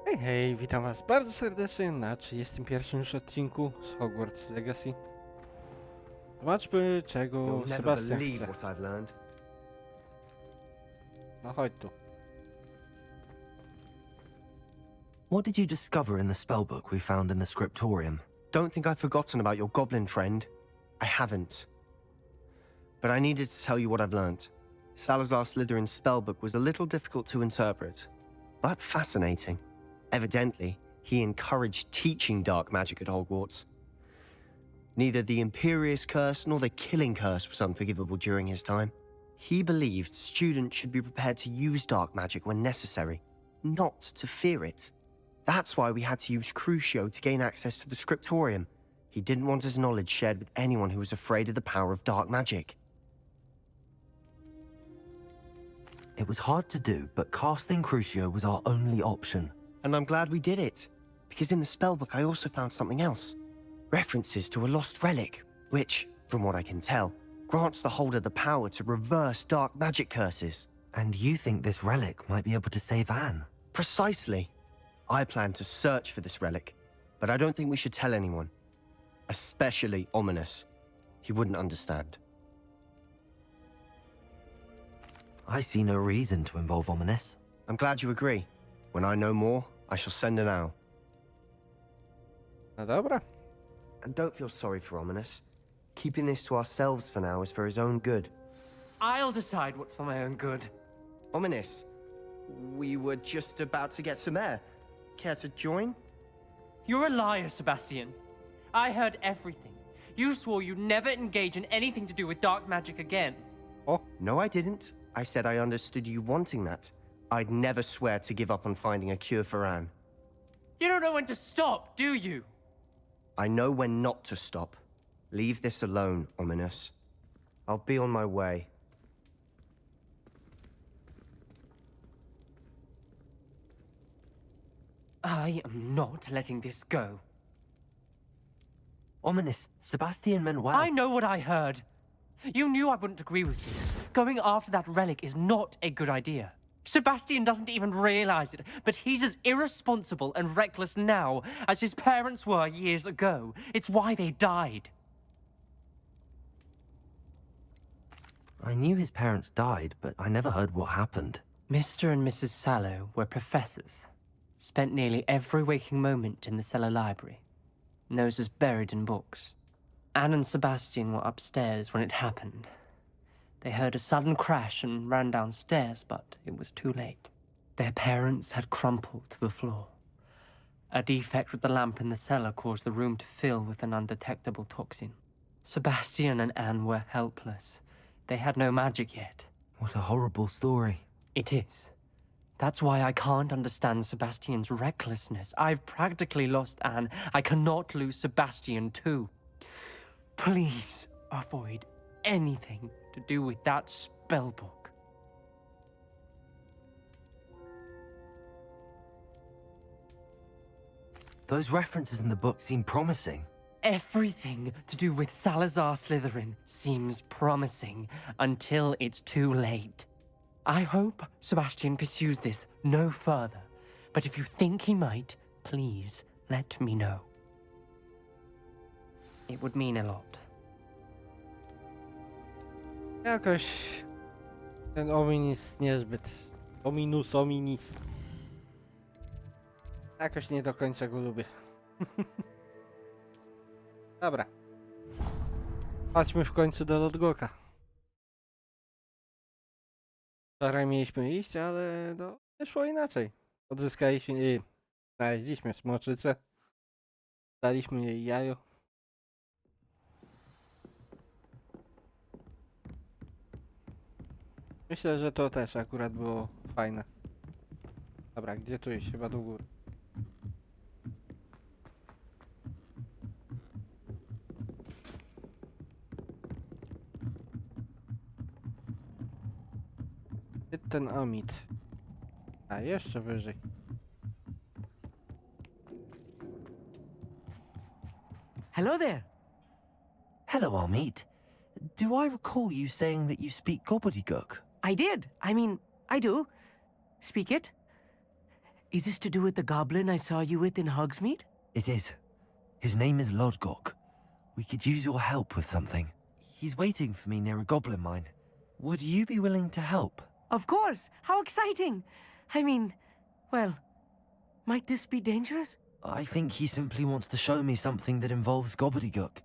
Hej, hej, witam was bardzo serdecznie na 31 już odcinku z Hogwarts Legacy. Zobaczmy, czego You'll never Sebastian believe chce. what I've learned. No chodź tu. What did you discover in the spellbook we found in the scriptorium? Don't think I've forgotten about your goblin friend. I haven't. But I needed to tell you what I've learned. Salazar Slytherin's spellbook was a little difficult to interpret, but fascinating. Evidently, he encouraged teaching dark magic at Hogwarts. Neither the Imperious Curse nor the Killing Curse was unforgivable during his time. He believed students should be prepared to use dark magic when necessary, not to fear it. That's why we had to use Crucio to gain access to the scriptorium. He didn't want his knowledge shared with anyone who was afraid of the power of dark magic. It was hard to do, but casting Crucio was our only option. And I'm glad we did it, because in the spellbook I also found something else. References to a lost relic, which, from what I can tell, grants the holder the power to reverse dark magic curses. And you think this relic might be able to save Anne? Precisely. I plan to search for this relic, but I don't think we should tell anyone. Especially Ominous. He wouldn't understand. I see no reason to involve Ominous. I'm glad you agree. When I know more, I shall send an owl. No dobra. And don't feel sorry for Ominous. Keeping this to ourselves for now is for his own good. I'll decide what's for my own good. Ominous, we were just about to get some air. Care to join? You're a liar, Sebastian. I heard everything. You swore you'd never engage in anything to do with dark magic again. O, No, I didn't. I said I understood you wanting that. I'd never swear to give up on finding a cure for Anne. You don't know when to stop, do you? I know when not to stop. Leave this alone, Ominous. I'll be on my way. I am not letting this go. Ominous, Sebastian meant well. I know what I heard. You knew I wouldn't agree with this. Going after that relic is not a good idea. Sebastian doesn't even realize it, but he's as irresponsible and reckless now as his parents were years ago. It's why they died. I knew his parents died, but I never heard what happened. Mr. and Mrs. Sallow were professors. Spent nearly every waking moment in the cellar library. Noses buried in books. Anne and Sebastian were upstairs when it happened. They heard a sudden crash and ran downstairs, but it was too late. Their parents had crumpled to the floor. A defect with the lamp in the cellar caused the room to fill with an undetectable toxin. Sebastian and Anne were helpless. They had no magic yet. What a horrible story. It is. That's why I can't understand Sebastian's recklessness. I've practically lost Anne. I cannot lose Sebastian too. Please avoid anything to do with that spellbook. Those references in the book seem promising. Everything to do with Salazar Slytherin seems promising until it's too late. I hope Sebastian pursues this no further, but if you think he might, please let me know. It would mean a lot. jakoś ten Ominis niezbyt. Ominis. Jakoś nie do końca go lubię. Dobra. Chodźmy w końcu do Lodgoka. Wczoraj mieliśmy iść, ale no, wyszło inaczej. Odzyskaliśmy, znaleźliśmy smoczycę. Daliśmy jej jajo. Myślę, że to też akurat było fajne. Dobra, gdzie tu iść? Chyba do góry. Gdzie ten Amit? A, jeszcze wyżej. Hello there. Hello, Amit. Do I recall you saying that you speak gobbledygook? I did. I mean, I do. Speak it. Is this to do with the goblin I saw you with in Hogsmeade? It is. His name is Lodgok. We could use your help with something. He's waiting for me near a goblin mine. Would you be willing to help? Of course! How exciting! I mean, well, might this be dangerous? I think he simply wants to show me something that involves gobbledygook.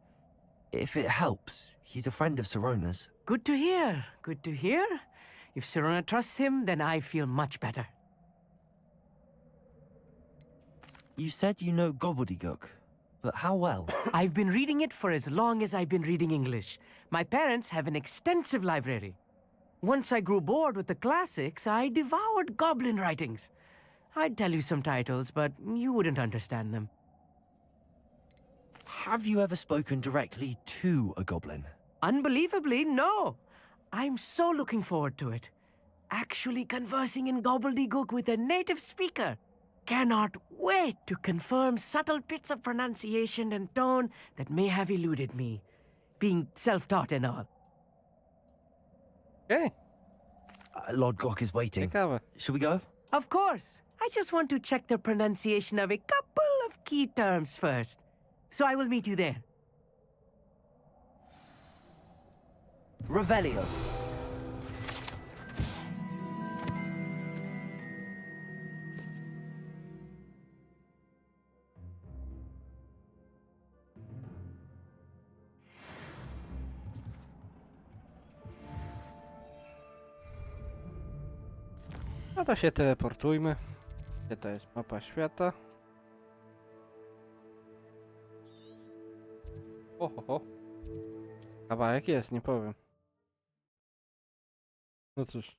If it helps, he's a friend of Sirona's. Good to hear. Good to hear. If Sirona trusts him, then I feel much better. You said you know gobbledygook, but how well? I've been reading it for as long as I've been reading English. My parents have an extensive library. Once I grew bored with the classics, I devoured goblin writings. I'd tell you some titles, but you wouldn't understand them. Have you ever spoken directly to a goblin? Unbelievably, no. I'm so looking forward to it. Actually conversing in gobbledygook with a native speaker. Cannot wait to confirm subtle bits of pronunciation and tone that may have eluded me, being self-taught and all. Okej, Lodgok is waiting. ciekawe. Should we go? Of course. I just want to check the pronunciation of a couple of key terms first. So I will meet you there. Revelio. No to się teleportujmy. Gdzie to jest mapa świata? Ho. Kawałek jest, nie powiem. No cóż.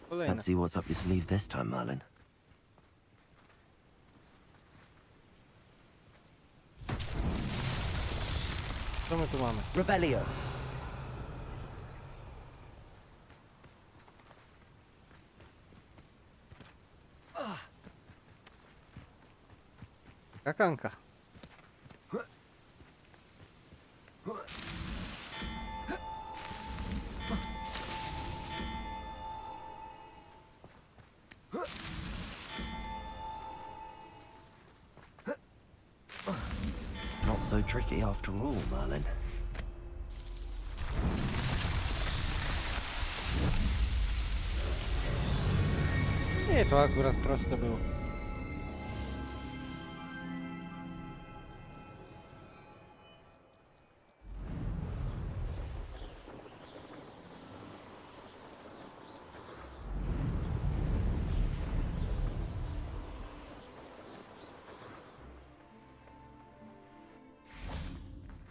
Kolejne. Let's see what's up your sleeve this time, Merlin. Co my tu mamy? Revelio. Kakanka. Not so tricky after all, Merlin. Nie, to akurat proste było.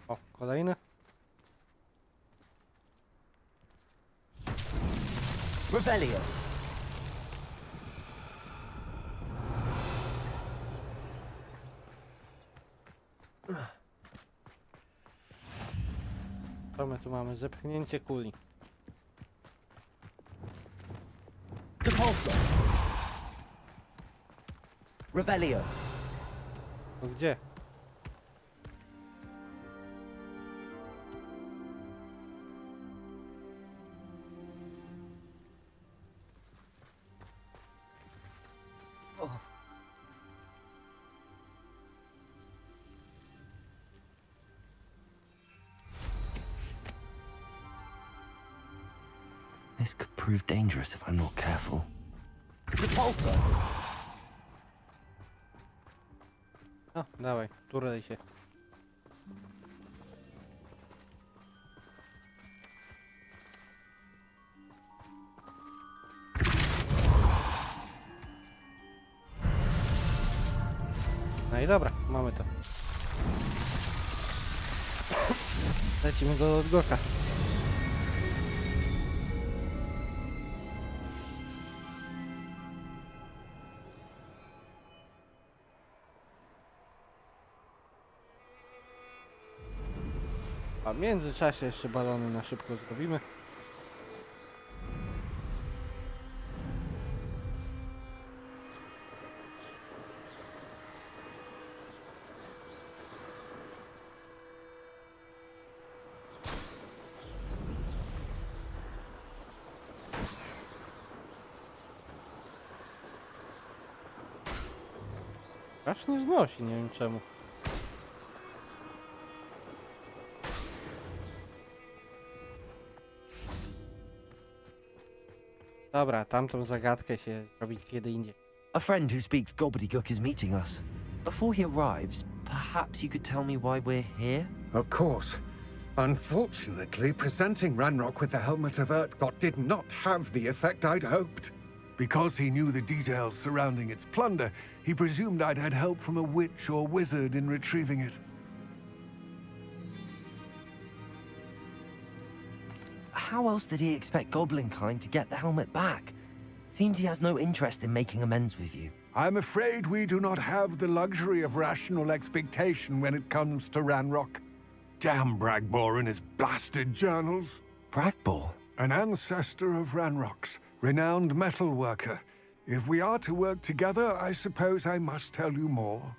O, kolejny. Revelio. Co my tu mamy? Zepchnięcie kuli. Depulso. Revelio. No gdzie? This could prove dangerous if I'm not careful. Depulso. No, dawaj, turlej się. No i dobra, mamy to. Lecimy do Lodgoka. A w międzyczasie jeszcze balony na szybko zrobimy. Strasznie znosi, nie wiem czemu. Dobra, tamtą zagadkę się robić kiedy indziej. A friend who speaks gobbledygook is meeting us. Before he arrives, perhaps you could tell me why we're here? Of course. Unfortunately, presenting Ranrock with the helmet of Urtkot did not have the effect I'd hoped. Because he knew the details surrounding its plunder, he presumed I'd had help from a witch or wizard in retrieving it. How else did he expect Goblinkind to get the helmet back? Seems he has no interest in making amends with you. I'm afraid we do not have the luxury of rational expectation when it comes to Ranrock. Damn Bragbor and his blasted journals. Bragbor? An ancestor of Ranrock's, renowned metal worker. If we are to work together, I suppose I must tell you more.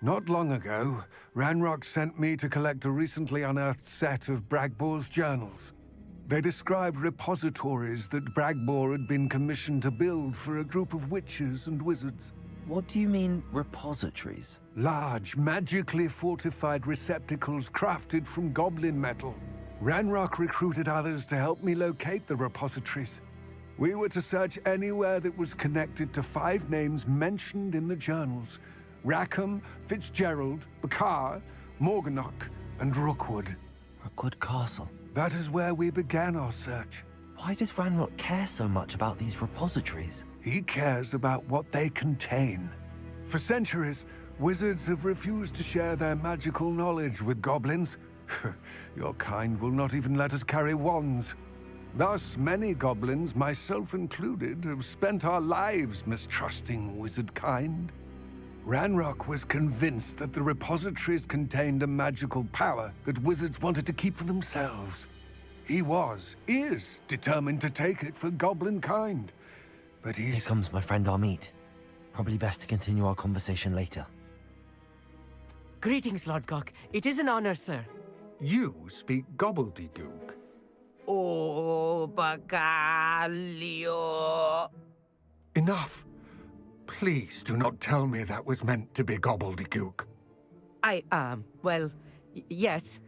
Not long ago, Ranrock sent me to collect a recently unearthed set of Bragbor's journals. They described repositories that Bragbor had been commissioned to build for a group of witches and wizards. What do you mean, repositories? Large, magically fortified receptacles crafted from goblin metal. Ranrock recruited others to help me locate the repositories. We were to search anywhere that was connected to 5 names mentioned in the journals: Rackham, Fitzgerald, Bakar, Morganach, and Rookwood. Rookwood Castle. That is where we began our search. Why does Ranrock care so much about these repositories? He cares about what they contain. For centuries, wizards have refused to share their magical knowledge with goblins. Your kind will not even let us carry wands. Thus, many goblins, myself included, have spent our lives mistrusting wizard kind. Ranrock was convinced that the repositories contained a magical power that wizards wanted to keep for themselves. He is determined to take it for goblin kind. But Here he's... comes my friend Amit. Probably best to continue our conversation later. Greetings, Lord Gok. It is an honor, sir. You speak gobbledygook. Oh, Bacalio. Enough. Please do not tell me that was meant to be gobbledygook. Well, yes.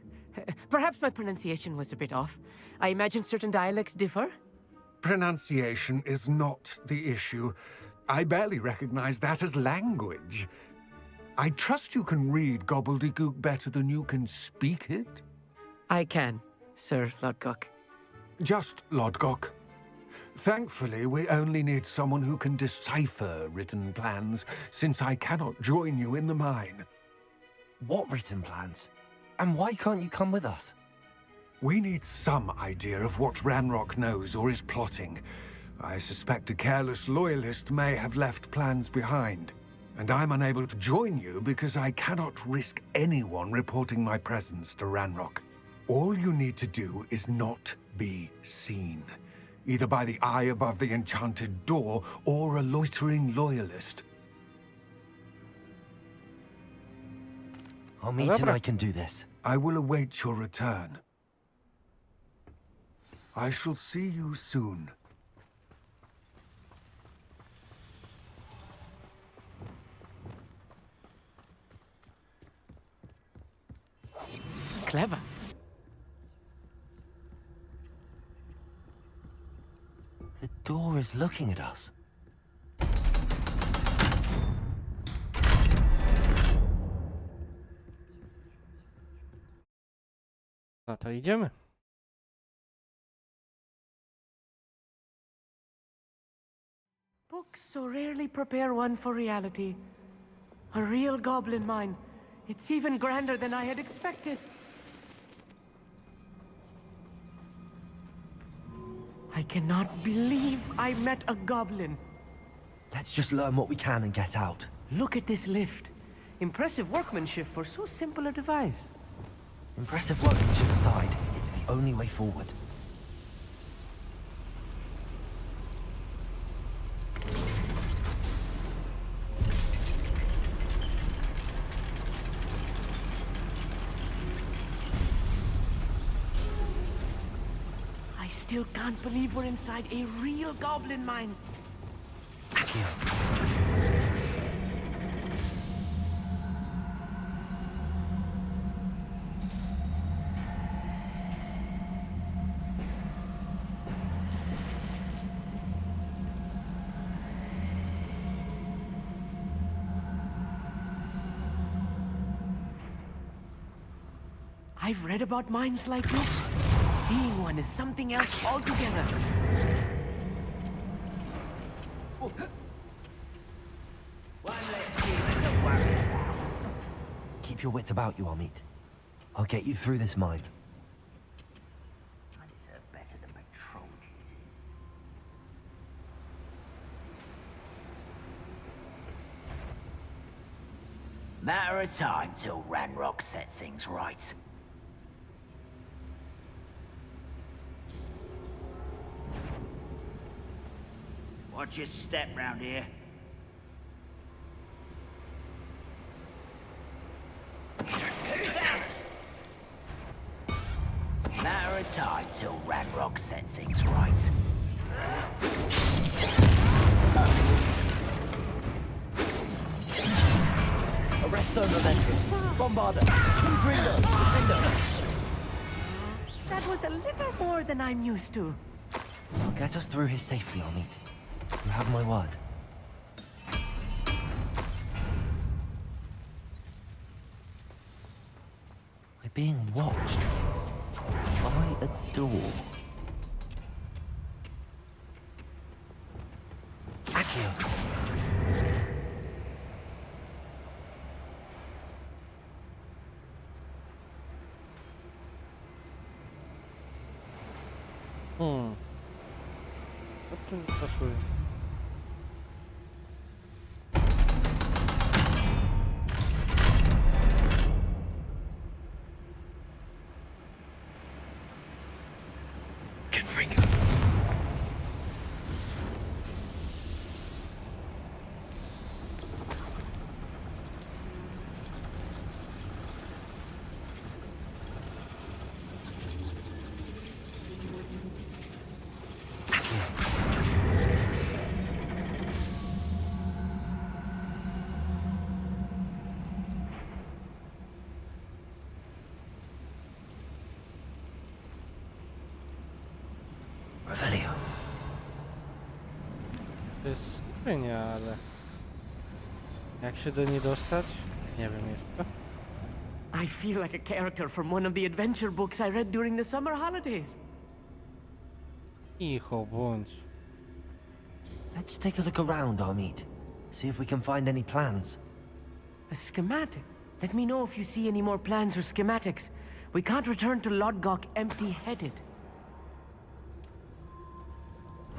Perhaps my pronunciation was a bit off. I imagine certain dialects differ. Pronunciation is not the issue. I barely recognize that as language. I trust you can read gobbledygook better than you can speak it? I can, Sir Lord Gok. Just Lodgok. Thankfully, we only need someone who can decipher written plans, since I cannot join you in the mine. What written plans? And why can't you come with us? We need some idea of what Ranrock knows or is plotting. I suspect a careless loyalist may have left plans behind. And I'm unable to join you because I cannot risk anyone reporting my presence to Ranrock. All you need to do is not be seen, either by the eye above the enchanted door or a loitering loyalist. Amit and I can do this. I will await your return. I shall see you soon. Clever. The door is looking at us. No to idziemy. Books so rarely prepare one for reality. A real goblin mine. It's even grander than I had expected. I cannot believe I met a goblin. Let's just learn what we can and get out. Look at this lift. Impressive workmanship for so simple a device. Impressive workmanship aside, it's the only way forward. I still can't believe we're inside a real goblin mine. Accio. I've read about mines like this. Seeing one is something else altogether. Keep your wits about you, Amit. I'll get you through this mine. I deserve better than patrol duty. Matter of time till Ranrock sets things right. Watch your step round here. Matter of time till Ranrock sets things right. Arresto momentum. Bombarda. Infrindo. Defendo. That was a little more than I'm used to. Get us through here safely, Amit. You have my word. We're being watched by a door. Accio. Co tu poszły? Revelio. To jest skrzynia, ale... Jak się do niej dostać? Nie wiem jeszcze. I feel like a character from one of the adventure books I read during the summer holidays. Cicho bądź. Let's take a look around, Amit. See if we can find any plans. A schematic? Let me know if you see any more plans or schematics. We can't return to Lodgok empty-headed.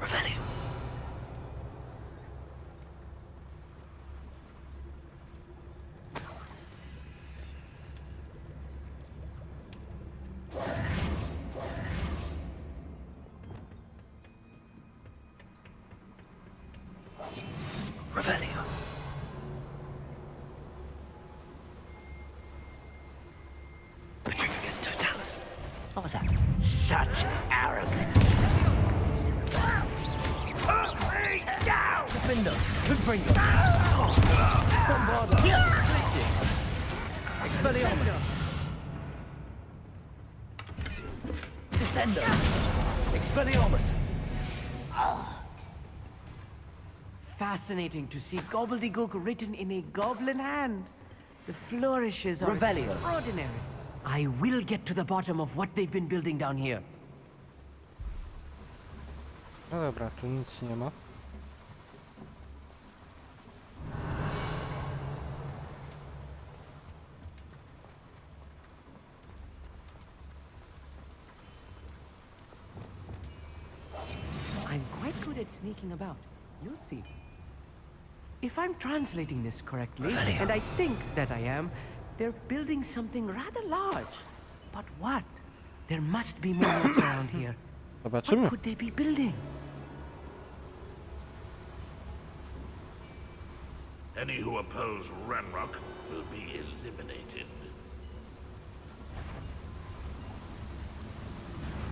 Revelio. Revelio. Petrificus totalis. What was that? Such arrogance. Defendo. Confringo. Bombarda. Places. Expelliarmus. Descendo. Expelliarmus. Fascinating to see gobbledygook written in a goblin hand. The flourishes are Revelio. extraordinary. I will get to the bottom of what they've been building down here. No dobra, tu nic nie ma. I'm quite good at sneaking about. You'll see. If I'm translating this correctly, Revelio. and I think that I am, they're building something rather large. But what? There must be more notes around here. Zobaczymy. What could they be building? Any who oppose Ranrock will be eliminated.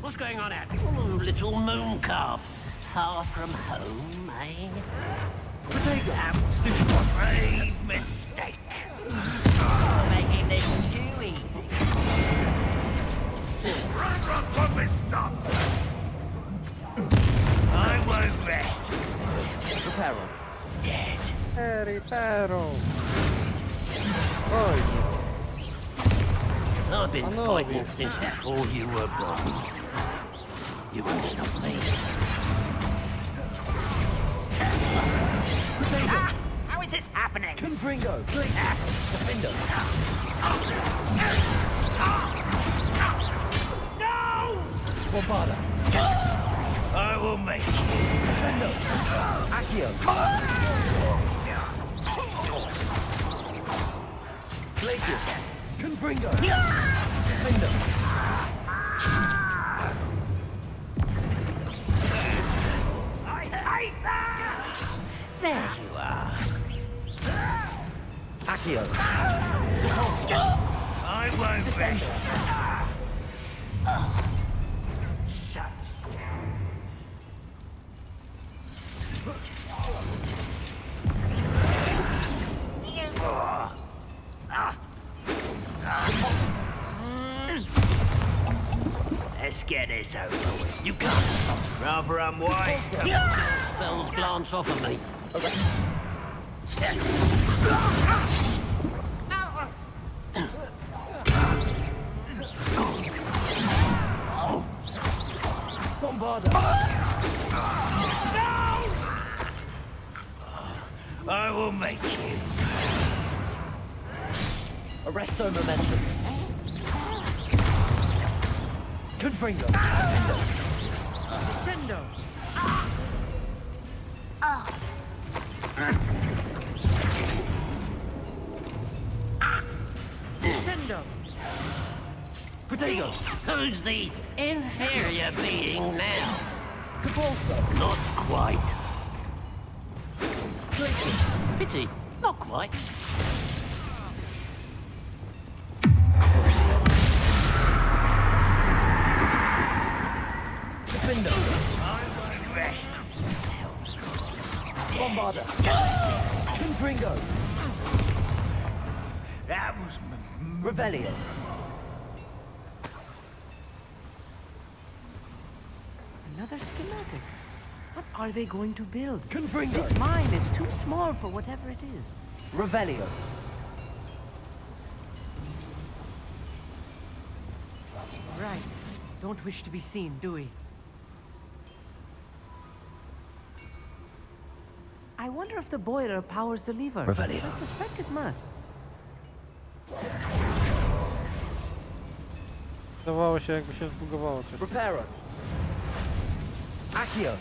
What's going on out there? Oh, little moon calf. Far from home, eh? That was the grave mistake. Making this too easy. Ranrock won't be stopped! I won't rest. Reparo. Dead. Pero. Oj. I've been I know, fighting yeah. since before you were born. You won't stop me. How is this happening? Confringo. Please. Defender. No! Bombarda. I will make you. Defendo. Accio. Glacius. Confringo. Defender. I hate that! There you are. Accio. I won't rest. Such Let's get this over with. You can't stop. Rather unwise. Spells glance off of me. Bombarda. I will make you. Arresto momentum. Confringo. Descendo. Descendo. Protego. Who's the inferior being now? Capulso. Not quite. Glacius. Pity. Not quite. Crucio. Defendo. I won't rest. Bombarda. Confringo. That was Revelio. Another schematic. What are they going to build? Confringo. This mine is too small for whatever it is. Revelio. Right. Don't wish to be seen, do we? I wonder if the boiler powers the lever. Revelio. I suspect it must. Zdawało się, jakby się zbugowało coś. Reparo. Accio.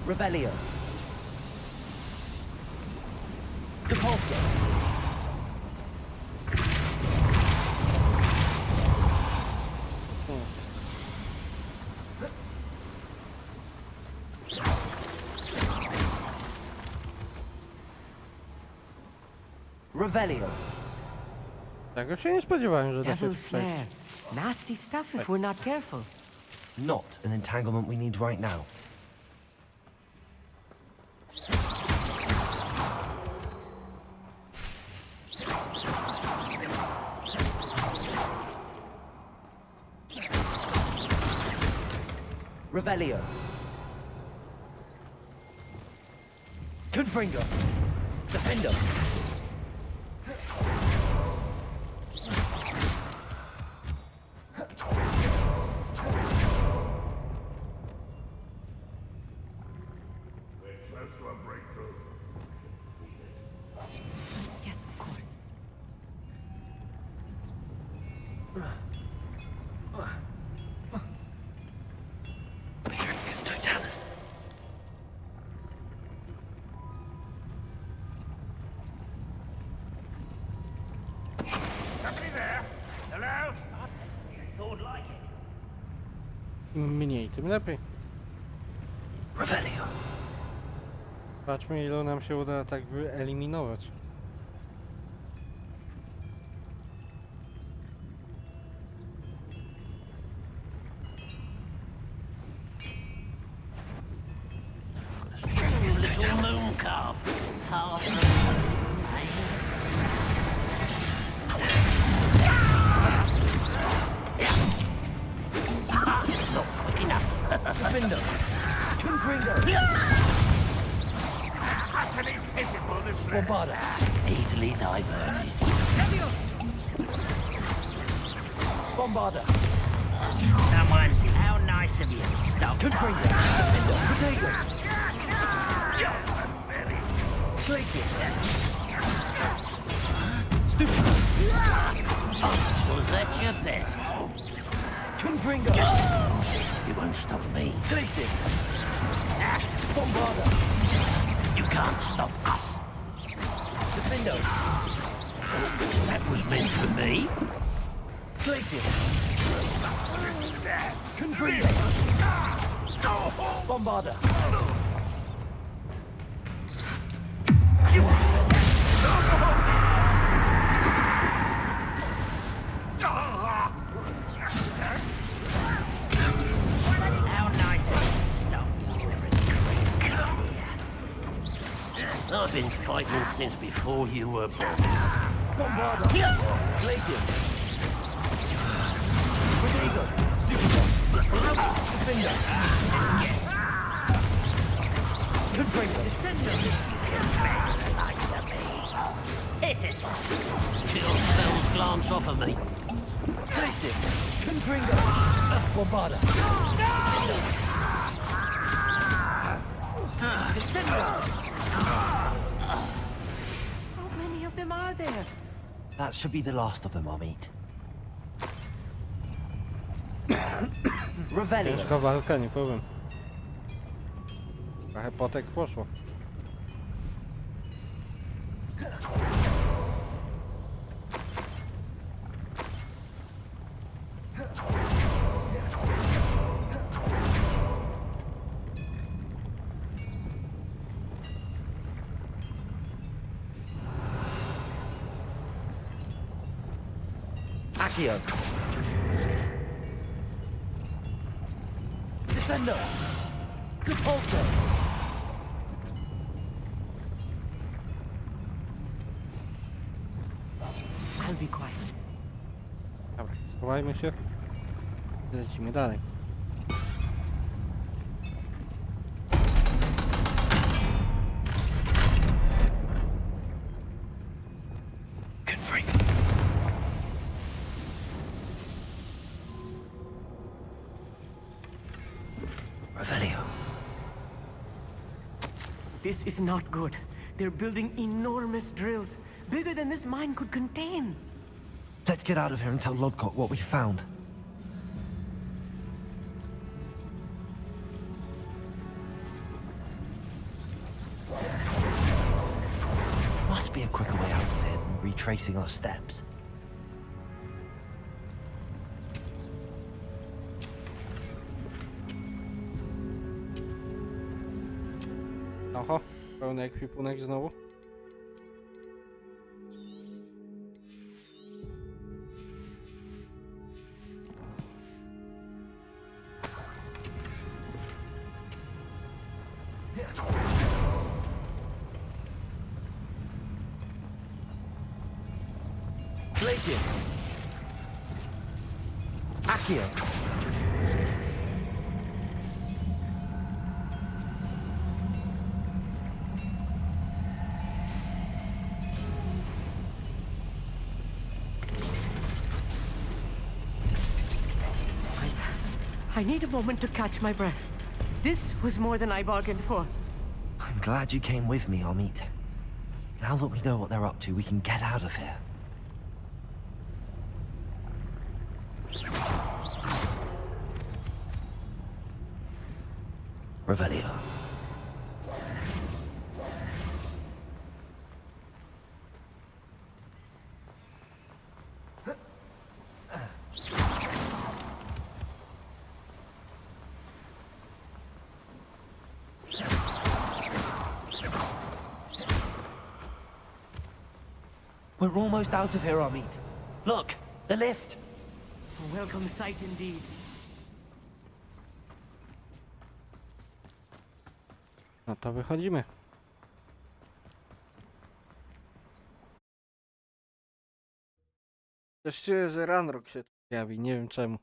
Revelio. Depulso. Revelio. Tego się nie spodziewałem, że da się Devil's przejść. snare. Nasty stuff if we're not careful. Not an entanglement we need right now. Revelio. Confringo. Defendo. We're close to a breakthrough. Im mniej, tym lepiej. Revelio. Patrzmy, ile nam się uda tak wyeliminować. Little moon calf, far from home, not quick enough. Window. Confringo. Utterly pitiful, this man. Bombarda. Easily diverted. Bombarda. Someone's how nice of you to stop. Confringo. Window. Potato. Glacier. Stupid. Was that your best? Confringo. You won't stop me. Glaciers. Bombarda. You can't stop us. Window. That was meant for me. Glacier. Confringo. Bombarda. How nice of you to stop, you errant creep. Come here. I've been fighting since before you were born. Bombarda. Glaciers. Potato. Stupid. Window. Confringo. Hit it! Kill spells glance off of me. Glaciers. Confringo. Bombarda. How many of them are there? That should be the last of them, I'll meet. Revelio. Ciężka walka, nie powiem. Trochę potek poszło. Accio. Descendo. Repulso. I'll be quiet. Dobra, schowajmy się. Lecimy dalej. Confringo. Revelio. This is not good. They're building enormous drills, bigger than this mine could contain. Let's get out of here and tell Lodgok what we found. Must be a quicker way out of here than retracing our steps. Oho, pełny ekwipunek znowu. Glaciers. Accio. I need a moment to catch my breath. This was more than I bargained for. I'm glad you came with me, Amit. Now that we know what they're up to, we can get out of here. Revelio. We're almost out of here, Amit. Look, the lift. A welcome sight indeed. No to wychodzimy. Też czuję, że Ranrock się tu pojawi, nie wiem czemu.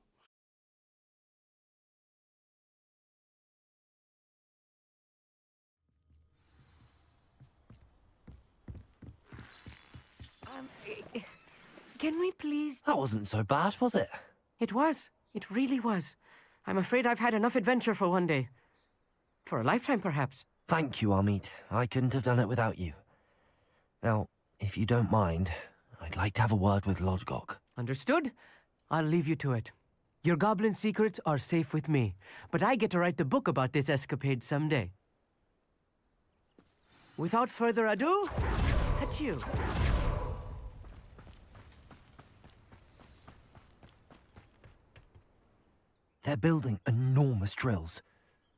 Can we please... That wasn't so bad, was it? It was. It really was. I'm afraid I've had enough adventure for one day. For a lifetime, perhaps. Thank you, Amit. I couldn't have done it without you. Now, if you don't mind, I'd like to have a word with Lodgok. Understood? I'll leave you to it. Your goblin secrets are safe with me, but I get to write the book about this escapade someday. Without further ado, adieu. They're building enormous drills.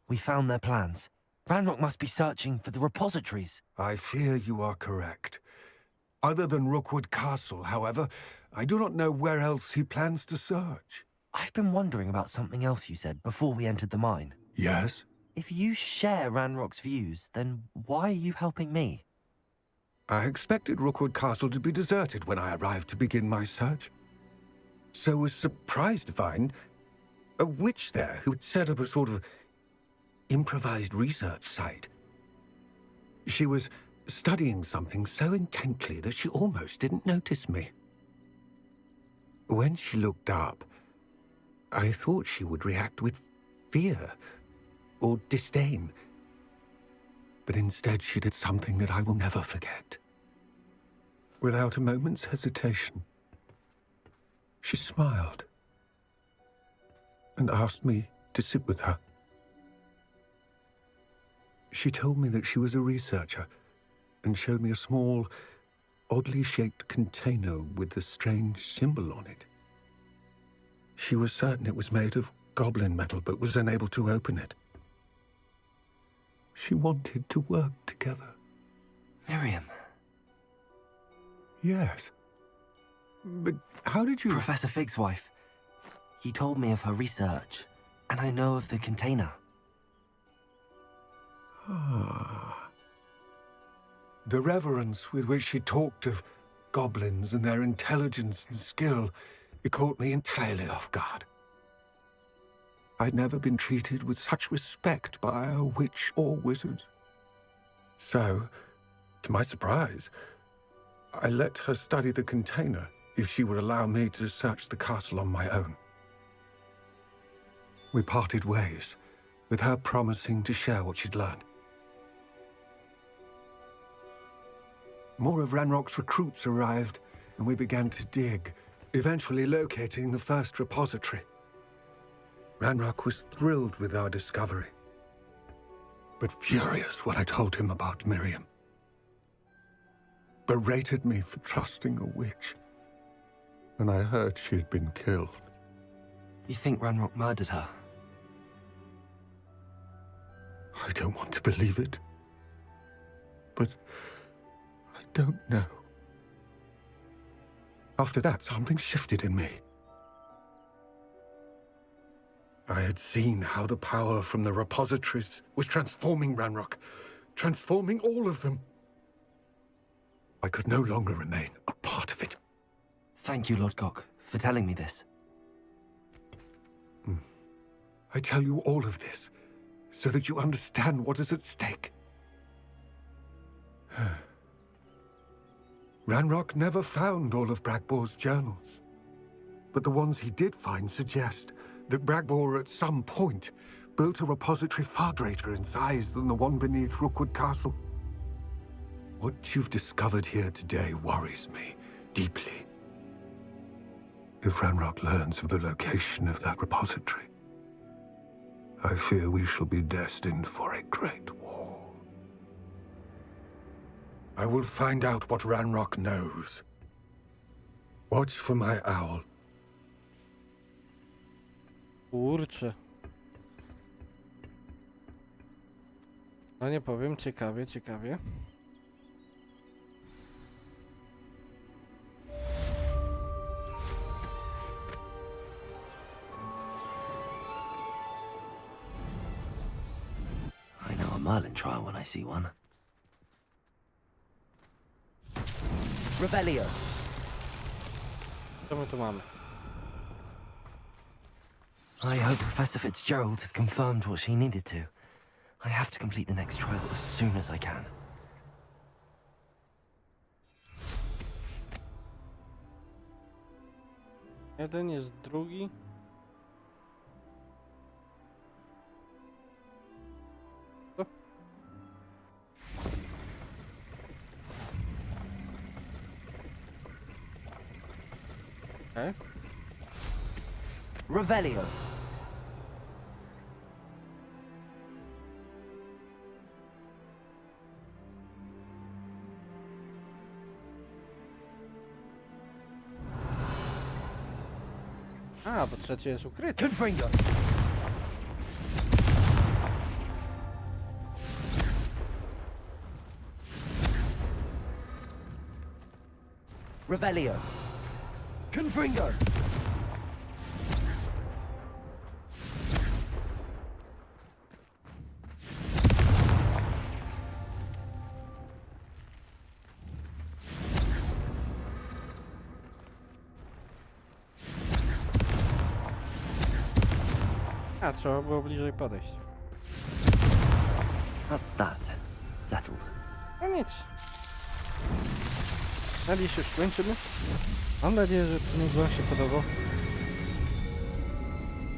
We found their plans. Ranrock must be searching for the repositories. I fear you are correct. Other than Rookwood Castle, however, I do not know where else he plans to search. I've been wondering about something else you said before we entered the mine. Yes? If you share Ranrock's views, then why are you helping me? I expected Rookwood Castle to be deserted when I arrived to begin my search. So was surprised to find a witch there who had set up a sort of improvised research site. She was studying something so intently that she almost didn't notice me. When she looked up, I thought she would react with fear or disdain. But instead she did something that I will never forget. Without a moment's hesitation, she smiled and asked me to sit with her. She told me that she was a researcher and showed me a small, oddly shaped container with a strange symbol on it. She was certain it was made of goblin metal, but was unable to open it. She wanted to work together. Miriam. Yes. But how did you... Professor Fig's wife. He told me of her research, and I know of the container. Ah. The reverence with which she talked of goblins and their intelligence and skill, it caught me entirely off guard. I'd never been treated with such respect by a witch or wizard. So, to my surprise, I let her study the container if she would allow me to search the castle on my own. We parted ways, with her promising to share what she'd learned. More of Ranrock's recruits arrived, and we began to dig, eventually locating the first repository. Ranrock was thrilled with our discovery, but furious when I told him about Miriam. Berated me for trusting a witch, and I heard she had been killed. You think Ranrock murdered her? I don't want to believe it, but I don't know. After that, something shifted in me. I had seen how the power from the repositories was transforming Ranrock, transforming all of them. I could no longer remain a part of it. Thank you, Lodgok, for telling me this. I tell you all of this so that you understand what is at stake. Ranrock never found all of Bragbor's journals, but the ones he did find suggest that Bragbor at some point built a repository far greater in size than the one beneath Rookwood Castle. What you've discovered here today worries me deeply. If Ranrock learns of the location of that repository, I fear we shall be destined for a great war. I will find out what Ranrock knows. Watch for my owl. Kurczę. No nie powiem, ciekawie, ciekawie. Merlin trial when I see one. Revelio. Co my tu mamy? I hope Professor Fitzgerald has confirmed what she needed to. I have to complete the next trial as soon as I can. Jeden jest drugi. Co? Okej. Revelio. A, bo trzeci jest ukryty. Confringo. Revelio. Confringo. A, trzeba było bliżej podejść. That's that. Settled. No nic. Na dziś już kończymy. Mam nadzieję, że odcinek wam się podobał.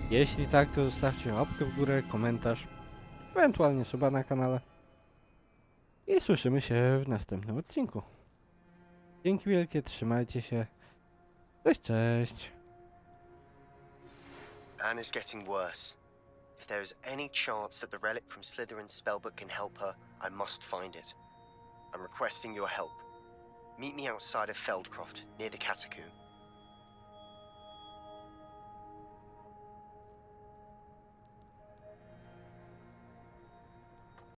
Jeśli tak, to zostawcie łapkę w górę, komentarz, ewentualnie suba na kanale. I słyszymy się w następnym odcinku. Dzięki wielkie, trzymajcie się. Cześć, cześć. Anne is getting worse. If there is any chance that the relic from Slytherin's spellbook can help her, I must find it. I'm requesting your help. Meet me outside of Feldcroft, near the Catacomb.